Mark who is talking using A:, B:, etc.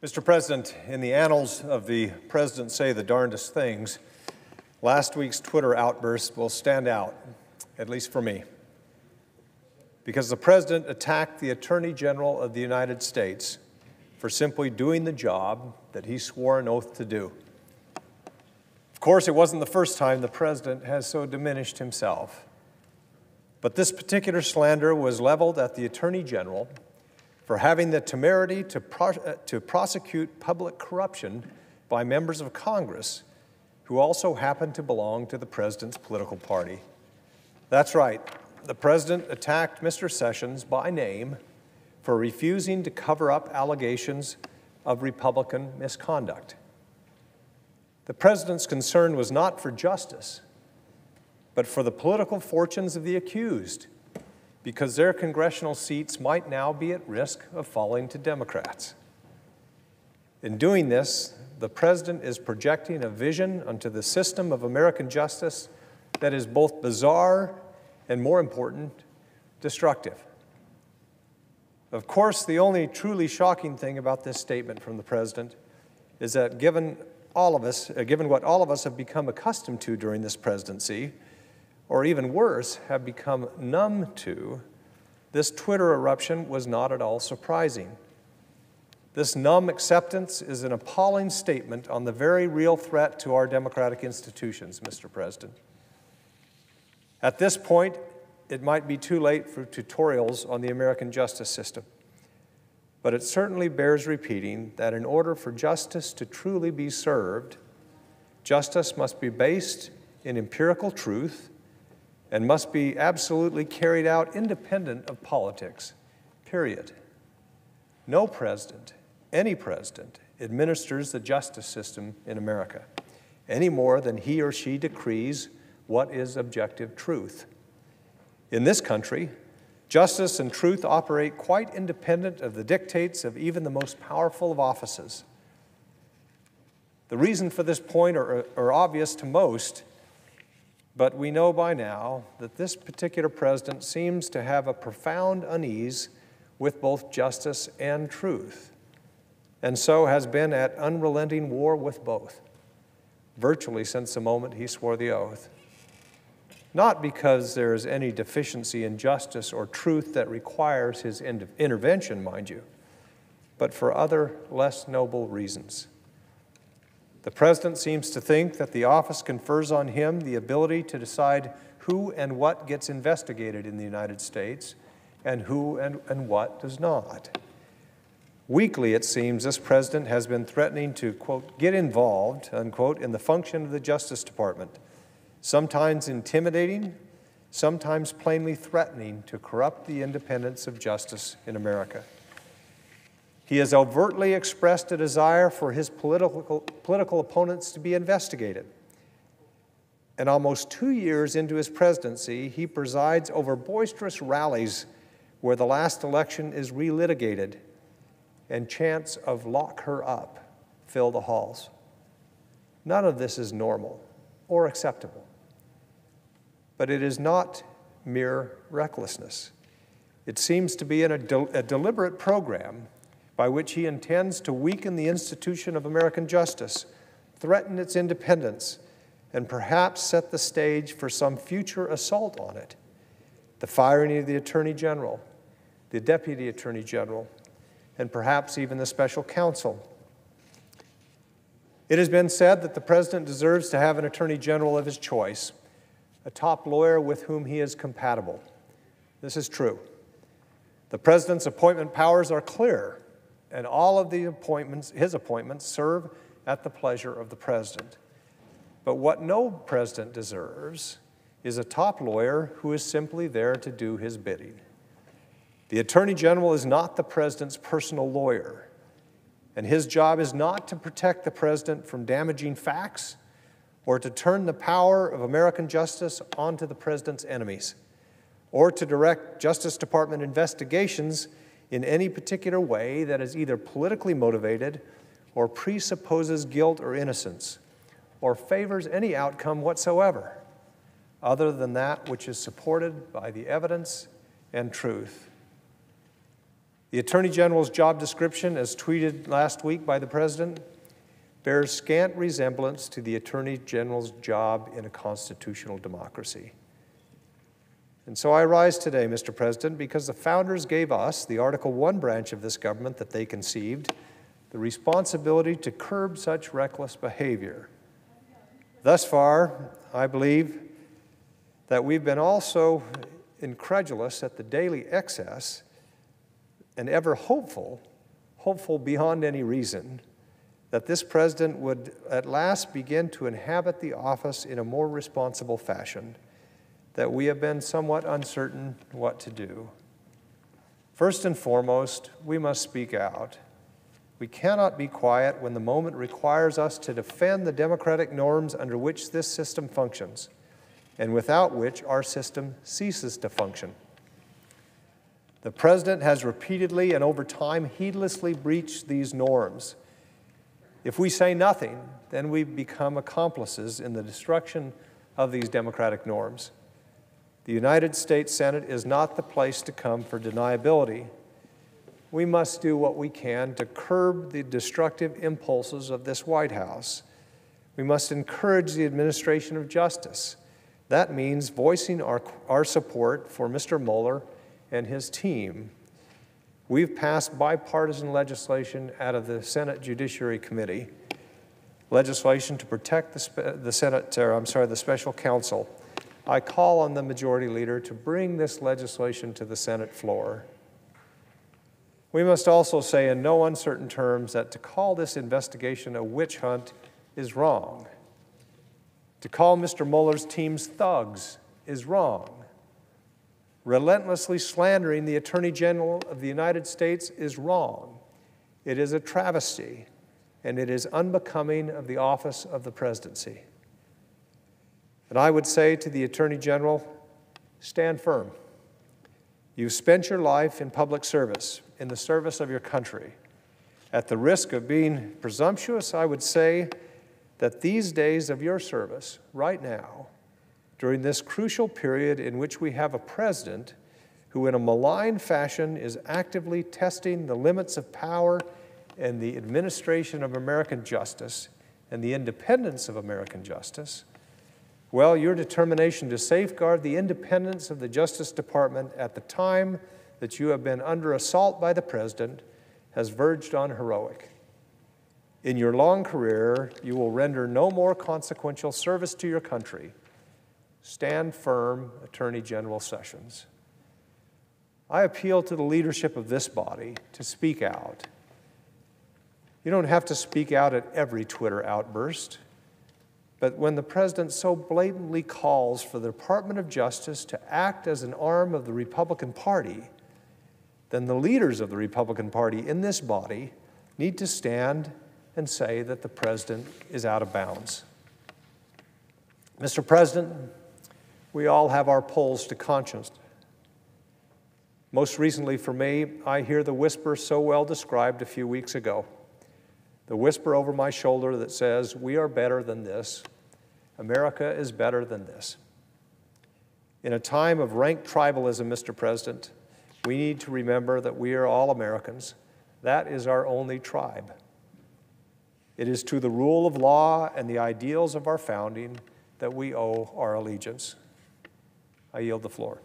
A: Mr. President, in the annals of the President Say the Darndest Things, last week's Twitter outburst will stand out, at least for me, because the President attacked the Attorney General of the United States for simply doing the job that he swore an oath to do. Of course, it wasn't the first time the President has so diminished himself, but this particular slander was leveled at the Attorney General for having the temerity to prosecute public corruption by members of Congress who also happen to belong to the President's political party. That's right, the President attacked Mr. Sessions by name for refusing to cover up allegations of Republican misconduct. The President's concern was not for justice, but for the political fortunes of the accused, because their congressional seats might now be at risk of falling to Democrats. In doing this, the President is projecting a vision onto the system of American justice that is both bizarre and, more important, destructive. Of course, the only truly shocking thing about this statement from the President is that given what all of us have become accustomed to during this presidency, or even worse, have become numb to, this Twitter eruption was not at all surprising. This numb acceptance is an appalling statement on the very real threat to our democratic institutions, Mr. President. At this point, it might be too late for tutorials on the American justice system, but it certainly bears repeating that in order for justice to truly be served, justice must be based in empirical truth and must be absolutely carried out independent of politics, period. No president, any president, administers the justice system in America any more than he or she decrees what is objective truth. In this country, justice and truth operate quite independent of the dictates of even the most powerful of offices. The reason for this point are obvious to most, but we know by now that this particular president seems to have a profound unease with both justice and truth, and so has been at unrelenting war with both, virtually since the moment he swore the oath. Not because there is any deficiency in justice or truth that requires his intervention, mind you, but for other less noble reasons. The President seems to think that the office confers on him the ability to decide who and what gets investigated in the United States and who and what does not. Weekly, it seems, this President has been threatening to, quote, get involved, unquote, in the function of the Justice Department, sometimes intimidating, sometimes plainly threatening to corrupt the independence of justice in America. He has overtly expressed a desire for his political opponents to be investigated. And almost 2 years into his presidency, he presides over boisterous rallies where the last election is relitigated and chants of lock her up fill the halls. None of this is normal or acceptable. But it is not mere recklessness. It seems to be a deliberate program by which he intends to weaken the institution of American justice, threaten its independence, and perhaps set the stage for some future assault on it. The firing of the Attorney General, the Deputy Attorney General, and perhaps even the Special Counsel. It has been said that the President deserves to have an Attorney General of his choice, a top lawyer with whom he is compatible. This is true. The President's appointment powers are clear, and all of his appointments serve at the pleasure of the President. But what no president deserves is a top lawyer who is simply there to do his bidding. The Attorney General is not the President's personal lawyer, and his job is not to protect the President from damaging facts or to turn the power of American justice onto the President's enemies, or to direct Justice Department investigations in any particular way that is either politically motivated or presupposes guilt or innocence, or favors any outcome whatsoever, other than that which is supported by the evidence and truth. The Attorney General's job description, as tweeted last week by the President, bears scant resemblance to the Attorney General's job in a constitutional democracy. And so I rise today, Mr. President, because the founders gave us, the Article I branch of this government that they conceived, the responsibility to curb such reckless behavior. Thus far, I believe that we've been also incredulous at the daily excess and ever hopeful beyond any reason, that this president would at last begin to inhabit the office in a more responsible fashion, that we have been somewhat uncertain what to do. First and foremost, we must speak out. We cannot be quiet when the moment requires us to defend the democratic norms under which this system functions, and without which our system ceases to function. The President has repeatedly and over time heedlessly breached these norms. If we say nothing, then we become accomplices in the destruction of these democratic norms. The United States Senate is not the place to come for deniability. We must do what we can to curb the destructive impulses of this White House. We must encourage the administration of justice. That means voicing our support for Mr. Mueller and his team. We've passed bipartisan legislation out of the Senate Judiciary Committee, legislation to protect the special counsel. I call on the Majority Leader to bring this legislation to the Senate floor. We must also say in no uncertain terms that to call this investigation a witch hunt is wrong. To call Mr. Mueller's teams thugs is wrong. Relentlessly slandering the Attorney General of the United States is wrong. It is a travesty, and it is unbecoming of the office of the presidency. And I would say to the Attorney General, stand firm. You've spent your life in public service, in the service of your country. At the risk of being presumptuous, I would say that these days of your service, right now, during this crucial period in which we have a president who in a malign fashion is actively testing the limits of power and the administration of American justice and the independence of American justice, well, your determination to safeguard the independence of the Justice Department at the time that you have been under assault by the president has verged on heroic. In your long career, you will render no more consequential service to your country. Stand firm, Attorney General Sessions. I appeal to the leadership of this body to speak out. You don't have to speak out at every Twitter outburst, but when the president so blatantly calls for the Department of Justice to act as an arm of the Republican Party, then the leaders of the Republican Party in this body need to stand and say that the president is out of bounds. Mr. President, we all have our polls to conscience. Most recently for me, I hear the whisper so well described a few weeks ago. The whisper over my shoulder that says, we are better than this. America is better than this. In a time of rank tribalism, Mr. President, we need to remember that we are all Americans. That is our only tribe. It is to the rule of law and the ideals of our founding that we owe our allegiance. I yield the floor.